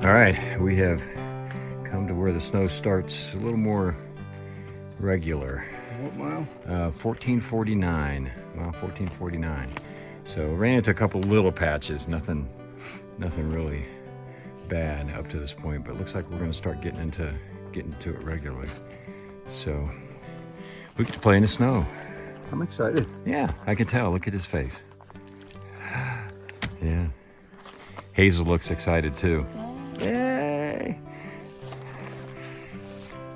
All right, we have come to where the snow starts a little more regular. What mile? 1449, mile 1449. So ran into a couple little patches, nothing really bad up to this point, but it looks like we're gonna start getting into it regularly. So we get to play in the snow. I'm excited. Yeah, I can tell. Look at his face. Yeah. Hazel looks excited too. Yay!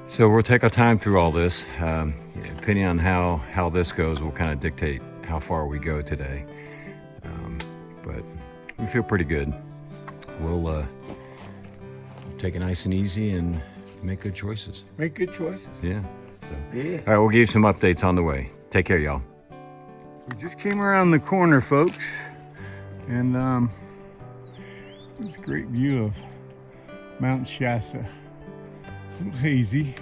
So we'll take our time through all this. Depending on how this goes, will kind of dictate how far we go today. But we feel pretty good. We'll take it nice and easy and make good choices. Make good choices. Yeah. So. Yeah. All right, we'll give you some updates on the way. Take care, y'all. We just came around the corner, folks, and there's a great view of Mt Shasta. A little hazy.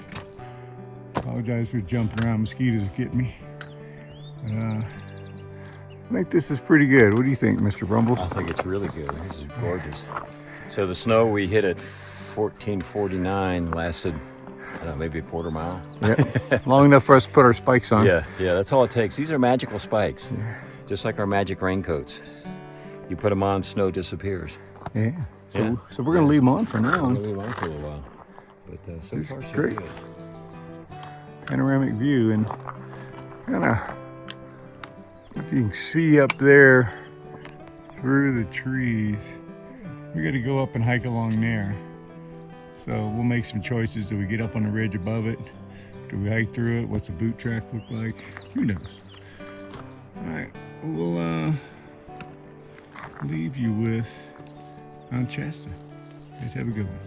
Apologize for jumping around. Mosquitoes are getting me. I think this is pretty good. What do you think, Mr. Brumbles? I think it's really good. This is gorgeous. So the snow we hit at 1449 lasted, I don't know, maybe a quarter mile. Yeah, long enough for us to put our spikes on. Yeah, that's all it takes. These are magical spikes, just like our magic raincoats. You put them on, snow disappears. Yeah. So we're gonna leave them on for now. We're gonna leave them on for a little while. But so far, so great. good. Panoramic view, and kind of, if you can see up there through the trees, we got to go up and hike along there. So we'll make some choices. Do we get up on the ridge above it? Do we hike through it? What's the boot track look like? Who knows? All right, we'll leave you with Mt Shasta. Guys, have a good one.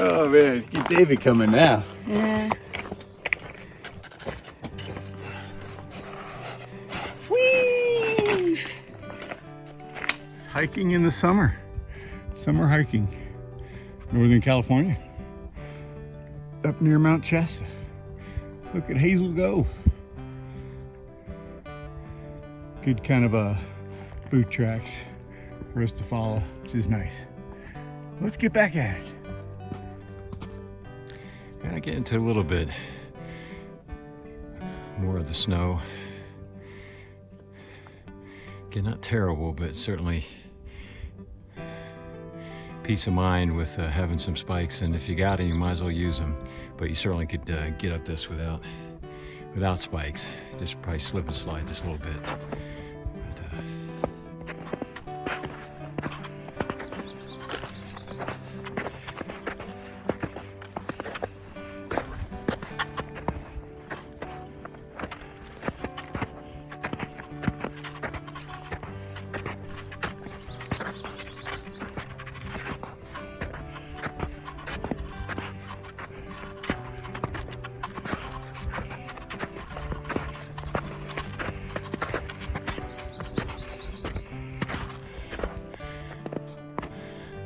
Oh man, keep David coming now. Yeah. Whee! It's hiking in the summer. Summer hiking. Northern California. Up near Mt Shasta. Look at Hazel go. Good kind of boot tracks for us to follow, which is nice. Let's get back at it. I get into a little bit more of the snow. Again, not terrible, but certainly peace of mind with having some spikes. And if you got them, you might as well use them. But you certainly could get up this without spikes. Just probably slip and slide just a little bit.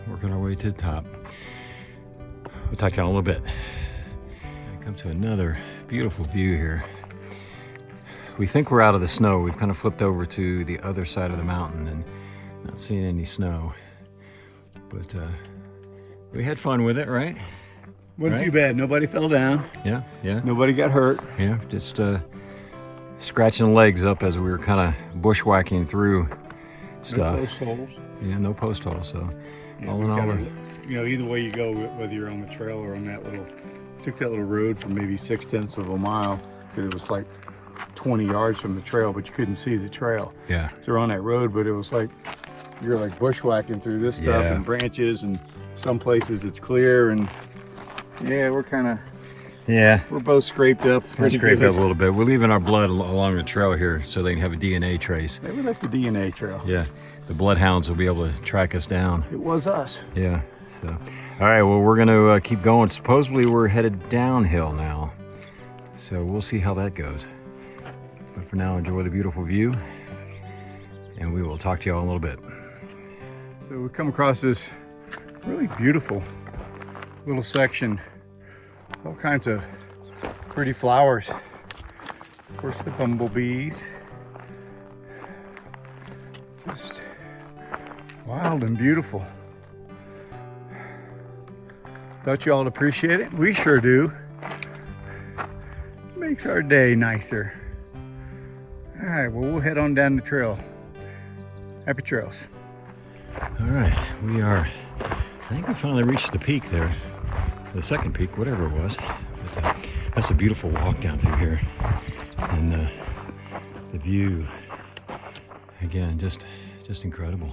Working our way to the top. We'll talk to you in a little bit. Come to another beautiful view here. We think we're out of the snow. We've kind of flipped over to the other side of the mountain and not seeing any snow. But we had fun with it, right? Wasn't too bad. Nobody fell down. Yeah. Nobody got hurt. Yeah, just scratching the legs up as we were kind of bushwhacking through stuff. No post holes. Yeah, no post holes. So Yeah, all in all, you know, either way you go, whether you're on the trail or on that little, took that little road for maybe 6/10 of a mile, because it was like 20 yards from the trail, but you couldn't see the trail. yeah. So we're on that road, but it was like, you're like bushwhacking through this stuff Yeah. and branches, and some places it's clear, and yeah, we're kind of Yeah. We're both scraped up. We're Pretty scraped good. up a little bit. We're leaving our blood along the trail here so they can have a DNA trace. They left the DNA trail. Yeah, the bloodhounds will be able to track us down. It was us. Yeah, so. All right, well, we're gonna keep going. Supposedly we're headed downhill now. So we'll see how that goes. But for now, enjoy the beautiful view. And we will talk to y'all in a little bit. So we come across this really beautiful little section. All kinds of pretty flowers. Of course, the bumblebees. Just wild and beautiful. Thought y'all would appreciate it. We sure do. Makes our day nicer. All right, well, we'll head on down the trail. Happy trails. All right, we are, I think we finally reached the peak there. The second peak, whatever it was. But, that's a beautiful walk down through here. And the view, again, just incredible.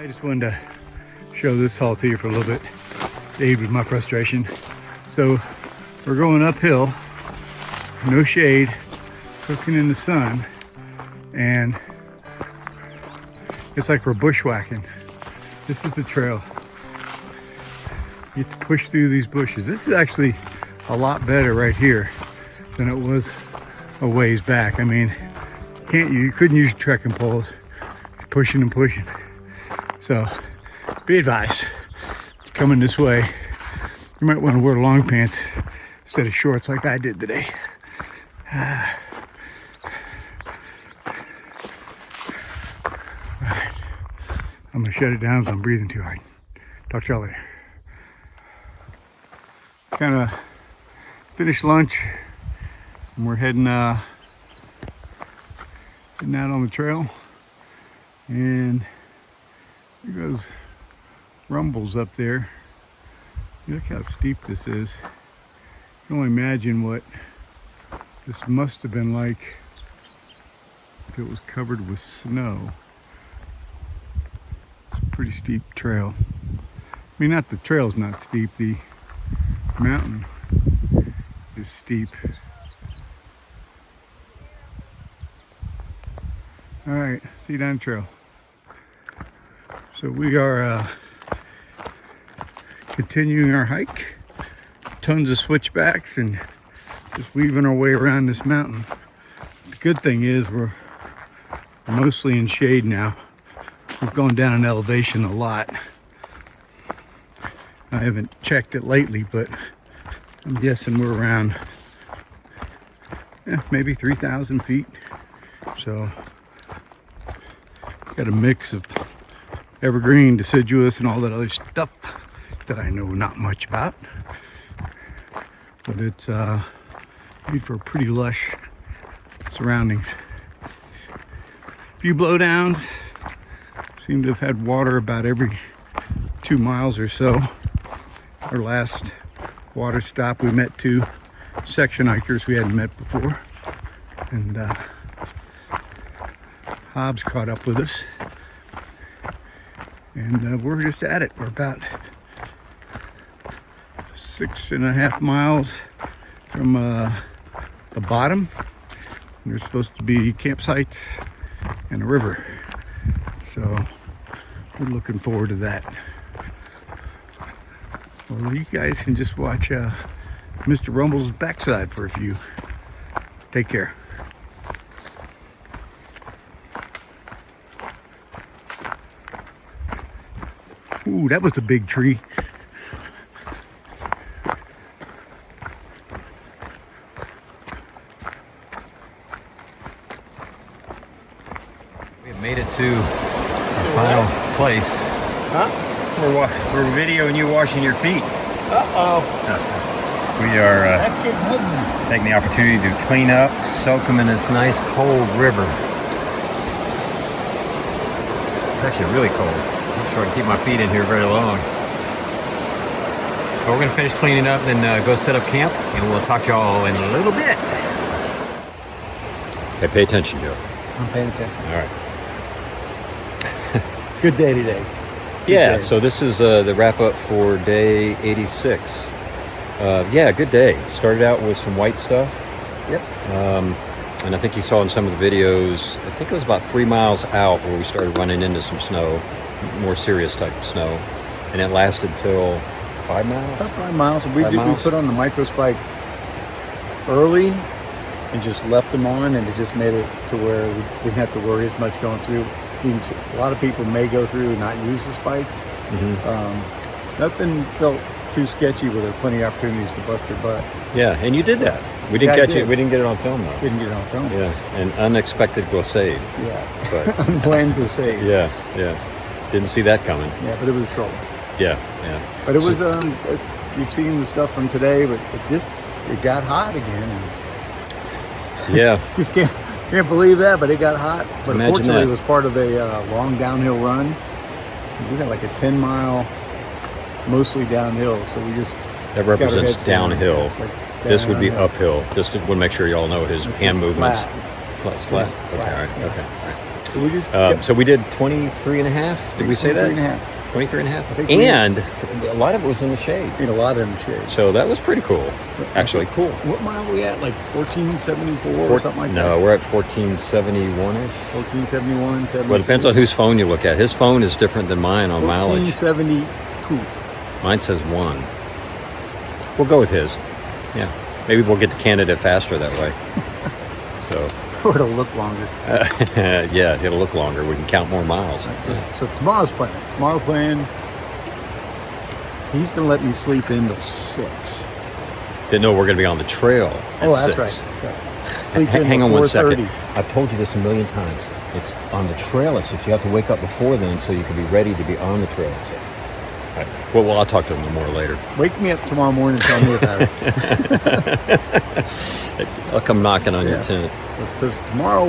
I just wanted to show this haul to you for a little bit, to aid with my frustration. So we're going uphill, no shade, cooking in the sun, and it's like we're bushwhacking. This is the trail. You have to push through these bushes. This is actually a lot better right here than it was a ways back. I mean, you couldn't use your trekking poles, pushing and pushing. So, be advised, coming this way, you might want to wear long pants instead of shorts like I did today. All right, I'm gonna shut it down so I'm breathing too hard. Talk to y'all later. Kind of finished lunch, and we're heading out on the trail, and there goes Rumbles up there. Look how steep this is. You can only imagine what this must have been like if it was covered with snow. It's a pretty steep trail. I mean, not the trail's not steep, the mountain is steep. All right, see you down the trail. So we are continuing our hike. Tons of switchbacks and just weaving our way around this mountain. The good thing is we're mostly in shade now. We've gone down in elevation a lot. I haven't checked it lately, but I'm guessing we're around maybe 3,000 feet. So got a mix of evergreen, deciduous, and all that other stuff that I know not much about. But it's made for pretty lush surroundings. A few blowdowns. Seem to have had water about every 2 miles or so. Our last water stop, we met 2 section hikers we hadn't met before. And Hobbs caught up with us. And we're just at it. We're about 6.5 miles from the bottom. And there's supposed to be campsites and a river. So we're looking forward to that. Well, you guys can just watch Mr. Rumble's backside for a few. Take care. Ooh, that was a big tree. We have made it to our final place. Huh? We're videoing you washing your feet. Uh-oh. We are That's getting ugly. taking the opportunity to clean up, soak them in this nice cold river. It's actually really cold. I'm sure I can keep my feet in here very long. But we're gonna finish cleaning up, then go set up camp, and we'll talk to y'all in a little bit. Hey, pay attention, Joe. I'm paying attention. All right. Good day today. Yeah, day. so this is the wrap up for day 86. Yeah, good day. Started out with some white stuff. Yep. And I think you saw in some of the videos, I think it was about 3 miles out where we started running into some snow, more serious type of snow. And it lasted till 5 miles? About 5 miles. We 5 we miles? put on the micro spikes early and just left them on, and it just made it to where we didn't have to worry as much going through. A lot of people may go through and not use the spikes. Mm-hmm. Nothing felt too sketchy where there were plenty of opportunities to bust your butt. Yeah, and you did that. We didn't Yeah, I catch it. did. We didn't get it on film though. Didn't get it on film. Yeah, an unexpected glissade. Yeah. But Unplanned to say. yeah, yeah. Didn't see that coming. Yeah, but it was short. Yeah, yeah. But it So- was, you've seen the stuff from today, but it got hot again. And Yeah. just can't believe that, but it got hot. But Imagine unfortunately, that. it was part of a long downhill run. We got like a 10-mile, mostly downhill. So we just That got our represents heads down. downhill. It's like This would be downhill. uphill. Just to, want to make sure y'all know his This hand is movements. flat. Flat. It's flat. Yeah, Okay, flat, all right. yeah. Okay, all right. So we just So we did 23 and a half. Did we say that? 23.5. 23 and a half. think we- And a lot of it was in the shade. A lot in the shade. So that was pretty cool. Actually, cool. What mile are we at? Like 1474 or something like that? No, we're at 1471-ish. 1471, 72. Well, it depends on whose phone you look at. His phone is different than mine on mileage. 1472. Mine says 1. We'll go with his. Yeah. Maybe we'll get to Canada faster that way. So, Or it'll look longer. yeah, it'll look longer. We can count more miles. Yeah. So tomorrow's plan. He's going to let me sleep in till 6. Didn't know we're going to be on the trail at Oh, that's 6. right. Okay. Sleep in Hang till on one 4:30. second. I've told you this a million times. It's on the trail at 6. You have to wake up before then so you can be ready to be on the trail at 6. All right. Well, I'll talk to him more later. Wake me up tomorrow morning and tell me about it. I'll come knocking on your Yeah. tent. So tomorrow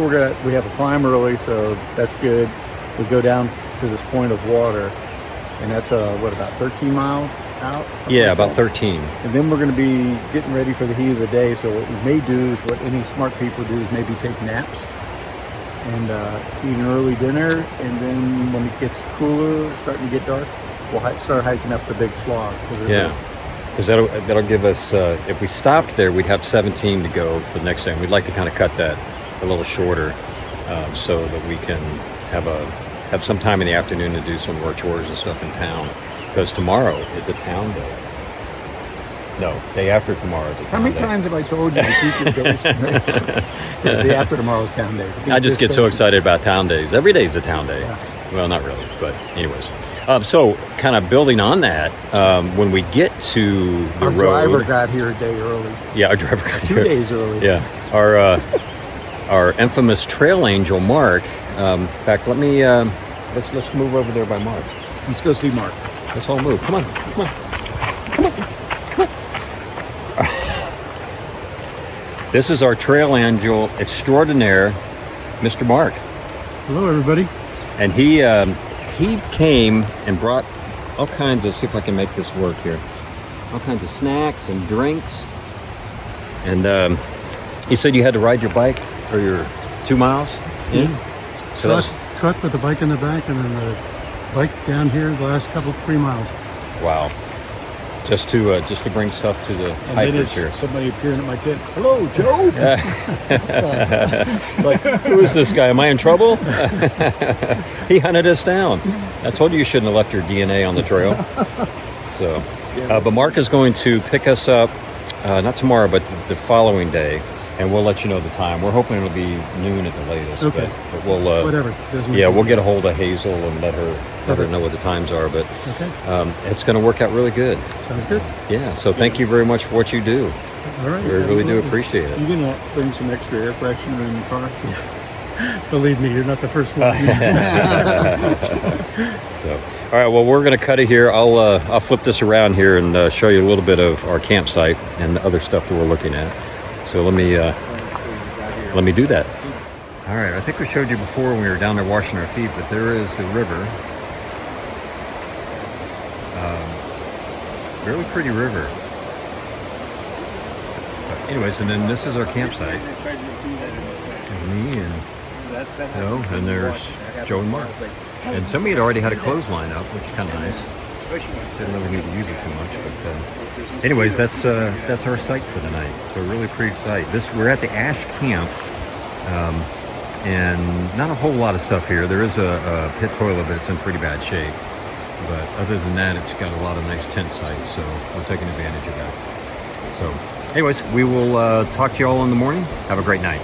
we have a climb early, so that's good. We go down to this point of water, and that's about 13 miles out? Something Yeah, like about that. 13. And then we're going to be getting ready for the heat of the day. So what we may do is what any smart people do is maybe take naps and eat an early dinner. And then when it gets cooler, starting to get dark, we'll start hiking up the big slog. Yeah, because that'll give us, if we stopped there, we'd have 17 to go for the next day. And we'd like to kind of cut that a little shorter so that we can have some time in the afternoon to do some of our chores and stuff in town. Because tomorrow is a town day. No, day after tomorrow is a town How many day. times have I told you to keep your days? The day after tomorrow's town day. I just get so excited about town days. Every day is a town day. Yeah. Well, not really, but anyways. So kind of building on that, when we get to the Our road. driver got here a day early. Yeah, our driver got 2 here. days early. Yeah, our infamous trail angel Mark. In fact, let's move over there by Mark. Let's go see Mark. Let's all move. Come on. This is our trail angel extraordinaire, Mr. Mark, Hello, everybody. and he he came and brought all kinds of, see if I can make this work here, all kinds of snacks and drinks. And he said you had to ride your bike or your 2 miles in. So Truck with the bike in the back, and then the bike down here the last 3 miles. wow. Just to bring stuff to the And hikers here. somebody appearing at my tent. Hello, Joe. Like, who is this guy? Am I in trouble? He hunted us down. I told you shouldn't have left your DNA on the trail. So, but Mark is going to pick us up, not tomorrow, but the following day, and we'll let you know the time. We're hoping it'll be noon at the latest. Okay. But we'll Whatever. Doesn't yeah, matter. we'll get a hold of Hazel and let her know what the times are. But Okay. it's going to work out really good. Sounds good. Yeah. So thank you very much for what you do. All right. We really do absolutely. appreciate it. You gonna bring some extra air freshener in the car? Believe me, you're not the first one. So, all right. Well, we're going to cut it here. I'll flip this around here and show you a little bit of our campsite and the other stuff that we're looking at. So let me do that. All right. I think we showed you before when we were down there washing our feet, but there is the river. Really pretty river. But anyways, and then this is our campsite. There's me and and there's Joe and Mark. And somebody had already had a clothesline up, which is kind of nice. Didn't really need to use it too much, but anyways, that's our site for the night. So a really pretty site. We're at the Ash Camp, and not a whole lot of stuff here. There is a pit toilet, but it's in pretty bad shape. But other than that, it's got a lot of nice tent sites, so we're taking advantage of that. So anyways, we will talk to you all in the morning. Have a great night.